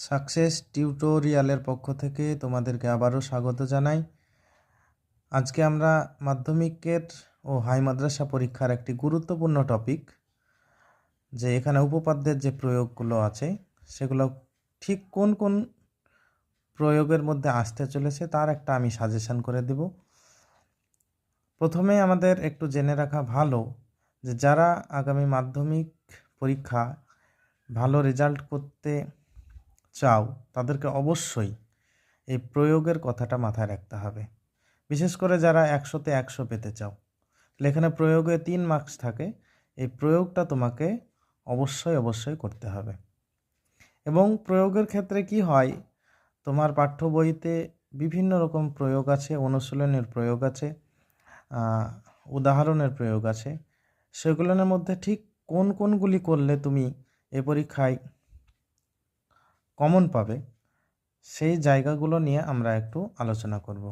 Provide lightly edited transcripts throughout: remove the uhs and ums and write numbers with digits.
Success টিউটোরিয়ালের পক্ষ থেকে তোমাদেরকে আবারও স্বাগত জানাই। আজকে আমরা মাধ্যমিকের ও হাই মাদ্রাসা পরীক্ষার একটি গুরুত্বপূর্ণ টপিক, যে এখানে উপপাদ্যের যে প্রয়োগগুলো আছে সেগুলো ঠিক কোন কোন প্রয়োগের মধ্যে আসতে চলেছে তার একটা আমি সাজেশন করে দেব। প্রথমে আমাদের একটু জেনে রাখা ভালো যে যারা আগামী মাধ্যমিক পরীক্ষা ভালো রেজাল্ট করতে চাও তাদেরকে অবশ্যই এই প্রয়োগের কথাটা মাথায় রাখতে হবে। বিশেষ করে যারা 100তে 100 পেতে চাও, তাহলে এখানে প্রয়োগে 3 মার্কস থাকে। এই প্রয়োগটা তোমাকে অবশ্যই করতে হবে। এবং প্রয়োগের ক্ষেত্রে কি হয়, তোমার পাঠ্য বইতে বিভিন্ন রকম প্রয়োগ আছে, অনুশীলনের প্রয়োগ আছে, উদাহরণের প্রয়োগ আছে। সেগুলোর মধ্যে ঠিক কোনগুলি করলে তুমি এই পরীক্ষায় কমন পাবে সেই জায়গাগুলো নিয়ে আমরা একটু আলোচনা করব।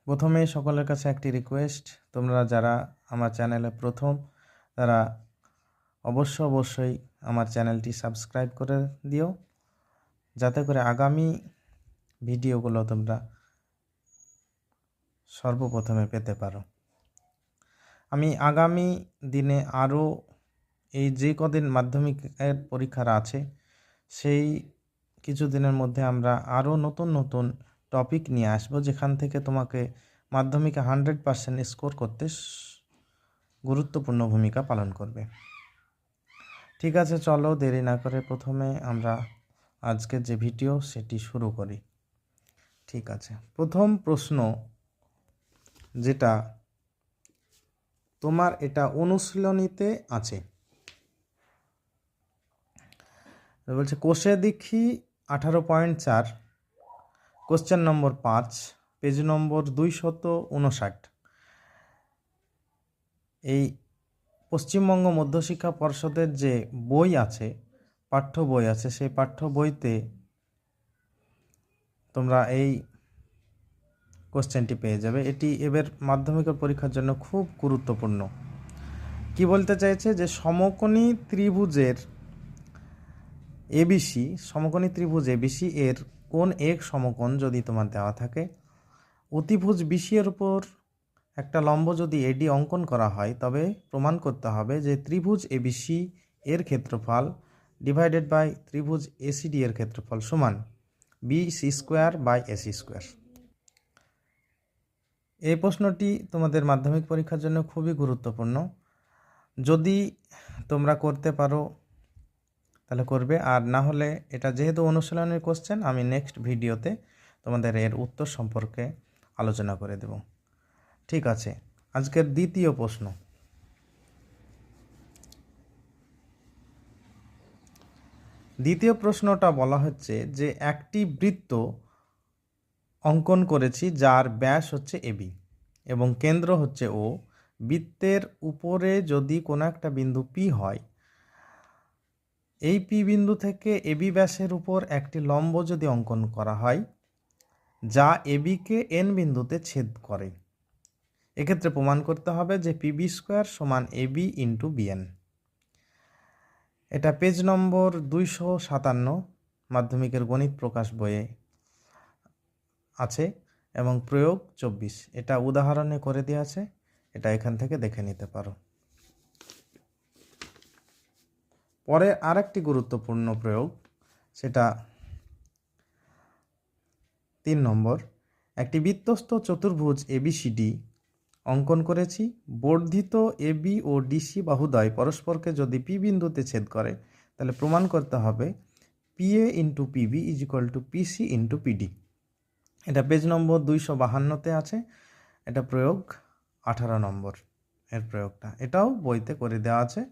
প্রথমে সকলের কাছে একটি রিকোয়েস্ট, তোমরা যারা আমার চ্যানেলে প্রথম তারা অবশ্যই আমার চ্যানেলটি সাবস্ক্রাইব করে দিও, যাতে করে আগামী ভিডিওগুলো তোমরা সর্বপ্রথমে পেতে পারো। আমি আগামী দিনে আরও এই যে কদিন মাধ্যমিকের পরীক্ষার আছে সেই কিছু দিনের মধ্যে আমরা আরও নতুন টপিক নিয়ে আসব, যেখান থেকে তোমাকে মাধ্যমিকে 100% স্কোর করতে গুরুত্বপূর্ণ ভূমিকা পালন করবে। ঠিক আছে, চলো দেরি না করে প্রথমে আমরা আজকের যে ভিডিও সেটি শুরু করি। ঠিক আছে, প্রথম প্রশ্ন যেটা তোমার এটা অনুশীলনীতে আছে, বলছে কোষে দেখি 18.4, কোশ্চেন নম্বর 5, পেজ নম্বর 259। এই পশ্চিমবঙ্গ মধ্যশিক্ষা পর্ষদের যে বই আছে, পাঠ্য বই আছে, সেই পাঠ্য বইতে তোমরা এই কোশ্চেনটি পেয়ে যাবে। এটি এবার মাধ্যমিকের পরীক্ষার জন্য খুব গুরুত্বপূর্ণ। কি বলতে চাইছে, যে সমকোণী ত্রিভুজের এবিসি, সমকোণী ত্রিভুজ এবিসি এর কোণ এক সমকোণ যদি তোমার দেওয়া থাকে, অতিভুজ বিসি এর উপর একটা লম্ব যদি এডি অঙ্কন করা হয়, তবে প্রমাণ করতে হবে যে ত্রিভুজ এবিসি এর ক্ষেত্রফল ডিভাইডেড বাই ত্রিভুজ এসিডি এর ক্ষেত্রফল সমান BC square by AC square. এই প্রশ্নটি তোমাদের মাধ্যমিক পরীক্ষার জন্য খুবই গুরুত্বপূর্ণ। যদি তোমরা করতে পারো তাহলে করবে, আর না হলে এটা যেহেতু অনুশীলনের কোশ্চেন, আমি নেক্সট ভিডিওতে তোমাদের এর উত্তর সম্পর্কে আলোচনা করে দেব। ঠিক আছে, আজকের দ্বিতীয় প্রশ্ন। দ্বিতীয় প্রশ্নটা বলা হচ্ছে যে একটি বৃত্ত অঙ্কন করেছি যার ব্যাস হচ্ছে এবি এবং কেন্দ্র হচ্ছে ও। বৃত্তের উপরে যদি কোনো একটা বিন্দু পি হয়, এই পি বিন্দু থেকে এবি ব্যাসের উপর একটি লম্ব যদি অঙ্কন করা হয় যা এবিকে এন বিন্দুতে ছেদ করে, এক্ষেত্রে প্রমাণ করতে হবে যে পিবি স্কোয়ার সমান এবি ইন্টু বিএন। এটা পেজ নম্বর 257 মাধ্যমিকের গণিত প্রকাশ বইয়ে আছে এবং প্রয়োগ 24। এটা উদাহরণে করে দেওয়া আছে, এটা এখান থেকে দেখে নিতে পারো। পরে আরেকটি গুরুত্বপূর্ণ প্রয়োগ, সেটা 3 নম্বর। একটি বৃত্তস্থ চতুর্ভুজ এবিসিডি অঙ্কন করেছি, বর্ধিত এবি ও ডিসি বাহুদ্বয় পরস্পরকে যদি পি বিন্দুতে ছেদ করে, তাহলে প্রমাণ করতে হবে PA into PB is equal two PC into PD. এটা পেজ নম্বর 252-তে আছে। এটা প্রয়োগ 18 নম্বর এর প্রয়োগটা, এটাও বইতে করে দেওয়া আছে,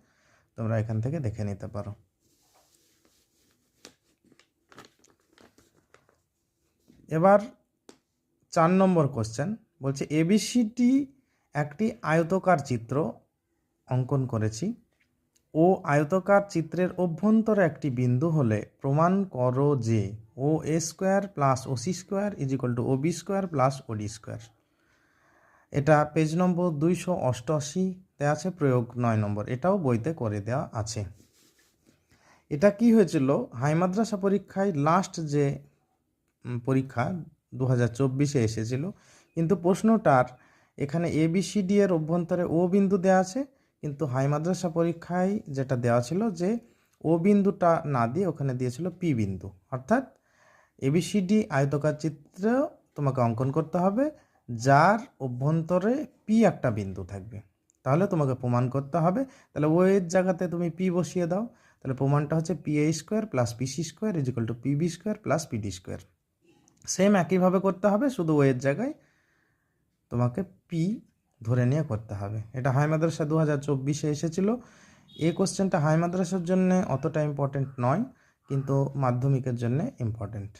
তোমরা এখান থেকে দেখে নিতে পারো। এবার 4 নম্বর কোশ্চেন বলছে এবিসিডি একটি আয়তকার চিত্র অঙ্কন করেছি ও আয়তকার চিত্রের অভ্যন্তরে একটি বিন্দু হলে প্রমাণ করো যে O A square plus OC square is equal to OB square plus OD square. এটা পেজ নম্বর 288-তে আছে, প্রয়োগ 9 নম্বর, এটাও বইতে করে দেওয়া আছে। এটা কি হয়েছিল, হাই মাদ্রাসা পরীক্ষায় লাস্ট যে পরীক্ষা 2024-এ এসেছিল, কিন্তু প্রশ্নটার এখানে ABCD এর অভ্যন্তরে ও বিন্দু দেওয়া আছে, কিন্তু হাই মাদ্রাসা পরীক্ষায় যেটা দেওয়া ছিল যে ও বিন্দুটা না দিয়ে ওখানে দিয়েছিল পি বিন্দু, অর্থাৎ ABCD আয়তকার চিত্র তোমাকে অঙ্কন করতে হবে যার অভ্যন্তরে পি একটা বিন্দু থাকবে। তাহলে তোমাকে প্রমাণ করতে হবে, তাহলে ও এর জায়গাতে তুমি পি বসিয়ে দাও, তাহলে প্রমাণটা হচ্ছে PA² + PC² = PB² + PD²। Same একইভাবে করতে হবে, শুধু ও এর জায়গায় তোমাকে পি ধরে নিয়ে করতে হবে। এটা হাই মাদ্রাসা 2024-এ এসেছিল। এই কোশ্চেনটা হাই মাদ্রাসার জন্য অতটা ইম্পর্টেন্ট নয়, কিন্তু মাধ্যমিকের জন্য ইম্পর্টেন্ট।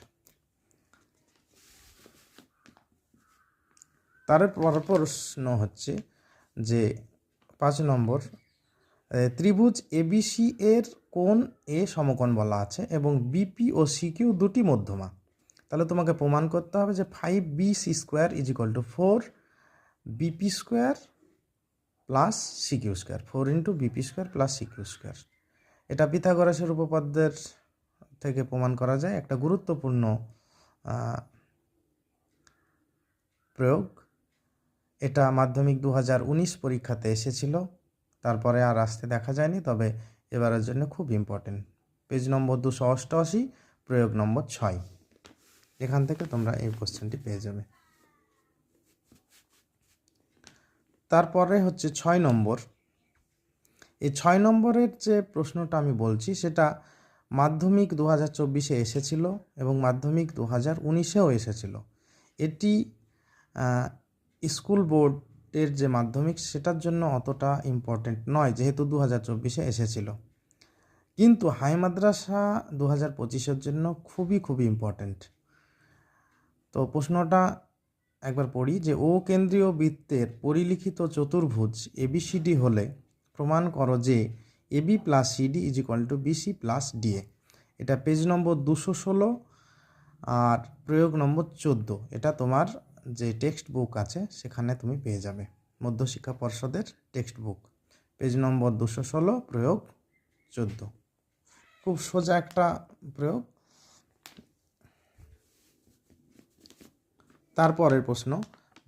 তারপর প্রশ্ন হচ্ছে যে 5 নম্বর, ত্রিভুজ ABC এর কোণ এ সমকোণ বলা আছে এবং BP ও CQ দুটি মধ্যমা। তাহলে তোমাকে প্রমাণ করতে হবে যে 5BC² = 4BP² + CQ², 4 × BP² + CQ²। এটা পিথাগোরাসের উপপাদ্যের থেকে প্রমাণ করা যায়, একটা গুরুত্বপূর্ণ প্রয়োগ। এটা মাধ্যমিক 2019 পরীক্ষাতে এসেছিল, তারপরে আর আসতে দেখা যায়নি, তবে এবারের জন্য খুব ইম্পর্টেন্ট। পেজ নম্বর 288, প্রয়োগ নম্বর 6, এখান থেকে তোমরা এই কোশ্চেনটি পেয়ে যাবে। তারপরে হচ্ছে 6 নম্বর। এই 6 নম্বরের যে প্রশ্নটা আমি বলছি সেটা মাধ্যমিক 2024-এ এসেছিল এবং মাধ্যমিক 2019-এও এসেছিল। এটি স্কুল বোর্ডের যে মাধ্যমিক সেটার জন্য অতটা ইম্পর্টেন্ট নয়, যেহেতু 2024-এ এসেছিল, কিন্তু হাই মাদ্রাসা 2025-এর জন্য খুবই খুবই ইম্পর্টেন্ট। তো প্রশ্নটা একবার পড়ি যে ও কেন্দ্রীয় বৃত্তের পরিলিখিত চতুর্ভুজ ABCD হলে প্রমাণ করো যে AB + CD = BC + DA। এটা পেজ নম্বর 216 আর প্রয়োগ নম্বর 14। এটা তোমার যে টেক্সট বুক আছে সেখানে তুমি পেয়ে যাবে, মধ্যশিক্ষা পর্ষদের টেক্সট বুক, পেজ নম্বর 216, প্রয়োগ 14। খুব সোজা একটা প্রয়োগ। তারপরের প্রশ্ন,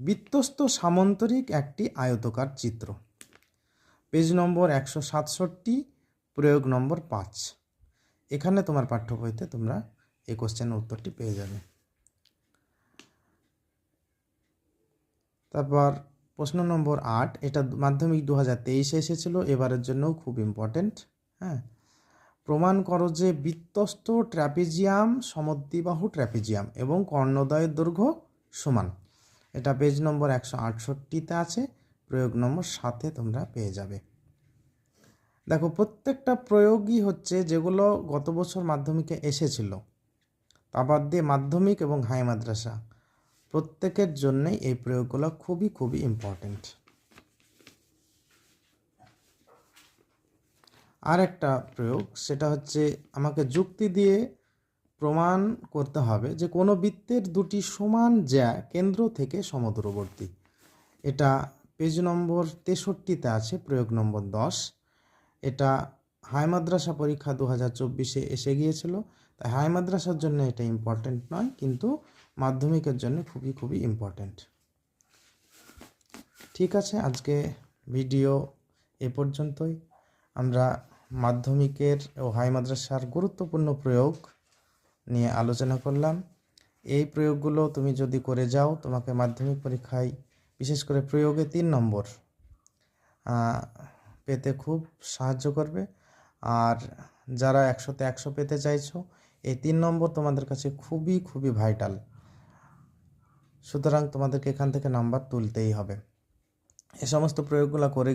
বৃত্তস্থ সামান্তরিক একটি আয়তকার চিত্র, পেজ নম্বর 167, প্রয়োগ নম্বর 5। এখানে তোমার পাঠ্য বইতে তোমরা এই কোশ্চেনের উত্তরটি পেয়ে যাবে। তারপর প্রশ্ন নম্বর 8, এটা মাধ্যমিক 2023-এ এসেছিল, এবারের জন্যও খুব ইম্পর্টেন্ট। হ্যাঁ, প্রমাণ করো যে বৃত্তস্থ ট্র্যাপিজিয়াম সমদ্বিবাহু ট্র্যাপিজিয়াম এবং কর্ণদ্বয়ের দৈর্ঘ্য সমান। এটা পেজ নম্বর 168-তে আছে, প্রয়োগ নম্বর 7-এ তোমরা পেয়ে যাবে। দেখো, প্রত্যেকটা প্রয়োগই হচ্ছে যেগুলো গত বছর মাধ্যমিকে এসেছিল, তা বাদ দিয়ে মাধ্যমিক এবং হাই মাদ্রাসা প্রত্যেকের জন্যই এই প্রয়োগগুলো খুবই খুবই ইম্পর্টেন্ট। আর একটা প্রয়োগ, সেটা হচ্ছে আমাকে যুক্তি দিয়ে প্রমাণ করতে হবে যে কোনো বৃত্তের দুটি সমান জ্যা কেন্দ্র থেকে সমদূরবর্তী। এটা পেজ নম্বর 63-তে আছে, প্রয়োগ নম্বর 10। এটা হাই মাদ্রাসা পরীক্ষা 2024-এ এসে গিয়েছিল, তাই হাই মাদ্রাসার জন্য এটা ইম্পর্টেন্ট নয়, কিন্তু মাধ্যমিকের জন্য খুবই খুবই ইম্পর্টেন্ট। ঠিক আছে, আজকে ভিডিও এ পর্যন্তই। আমরা মাধ্যমিকের ও হাই মাদ্রাসার গুরুত্বপূর্ণ প্রয়োগ নিয়ে আলোচনা করলাম। এই প্রয়োগগুলো তুমি যদি করে যাও, তোমাকে মাধ্যমিক পরীক্ষায় বিশেষ করে প্রয়োগে 3 নম্বর পেতে খুব সাহায্য করবে। আর যারা 100-তে 100 পেতে চাইছো, এই 3 নম্বর তোমাদের কাছে খুবই খুবই ভাইটাল, সুতরাং তোমাদেরকে এখান থেকে নাম্বার তুলতেই হবে। এই সমস্ত প্রয়োগগুলো করে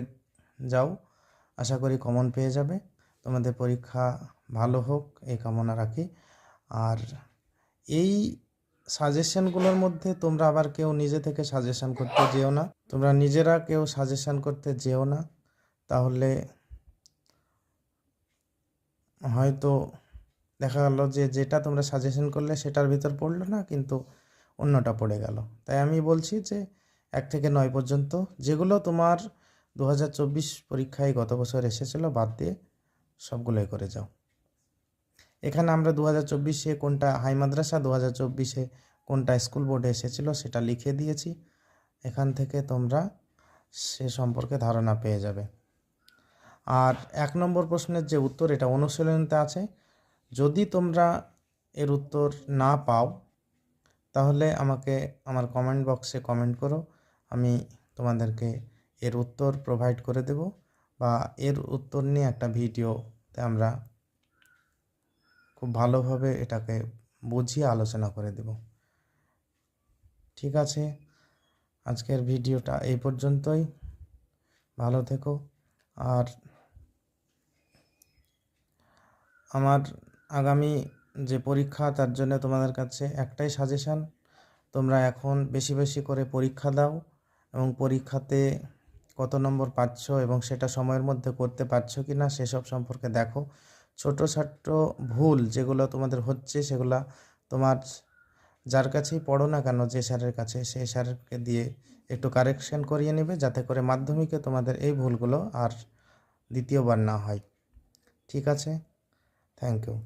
যাও, আশা করি কমন পেয়ে যাবে। তোমাদের পরীক্ষা ভালো হোক এই কামনা রাখি। আর এই সাজেশনগুলোর মধ্যে তোমরা আবার কেউ নিজে থেকে সাজেশন করতে যেও না, তোমরা নিজেরা কেউ সাজেশন করতে যেও না, তাহলে হয়তো দেখা গেল যে যেটা তোমরা সাজেশন করলে সেটার ভিতর পড়লো না, কিন্তু অন্যটা পড়ে গেল। তাই আমি বলছি যে 1 থেকে 9 পর্যন্ত যেগুলো তোমার 2024 পরীক্ষায় গত বছর এসেছিলো বাদ দিয়ে সবগুলোই করে যাও। এখানে আমরা 2024-এ কোনটা হাই মাদ্রাসা, 2024-এ কোনটা স্কুল বোর্ডে এসেছিল সেটা লিখে দিয়েছি। এখান থেকে তোমরা সে সম্পর্কে ধারণা পেয়ে যাবে। আর 1 নম্বর প্রশ্নের যে উত্তর, এটা অনুশীলনীতে আছে। যদি তোমরা এর উত্তর না পাও তাহলে আমাকে আমার কমেন্ট বক্সে কমেন্ট করো, আমি তোমাদেরকে এর উত্তর প্রোভাইড করে দেব, বা এর উত্তর নিয়ে একটা ভিডিওতে আমরা খুব ভালোভাবে এটাকে বুঝিয়ে আলোচনা করে দেব। ঠিক আছে, আজকের ভিডিওটা এই পর্যন্তই। ভালো থেকো। আর আমার আগামী যে পরীক্ষা, তার জন্য তোমাদের কাছে একটাই সাজেশান, তোমরা এখন বেশি বেশি করে পরীক্ষা দাও এবং পরীক্ষাতে কত নম্বর পাচ্ছ এবং সেটা সময়ের মধ্যে করতে পারছো কি না সেসব সম্পর্কে দেখো। ছোটো ভুল যেগুলো তোমাদের হচ্ছে সেগুলো তোমার যার কাছেই পড়ো না কেন, যে স্যারের কাছে, সেই স্যারকে দিয়ে একটু কারেকশন করিয়ে নেবে, যাতে করে মাধ্যমিকে তোমাদের এই ভুলগুলো আর দ্বিতীয়বার না হয়। ঠিক আছে, থ্যাংক ইউ।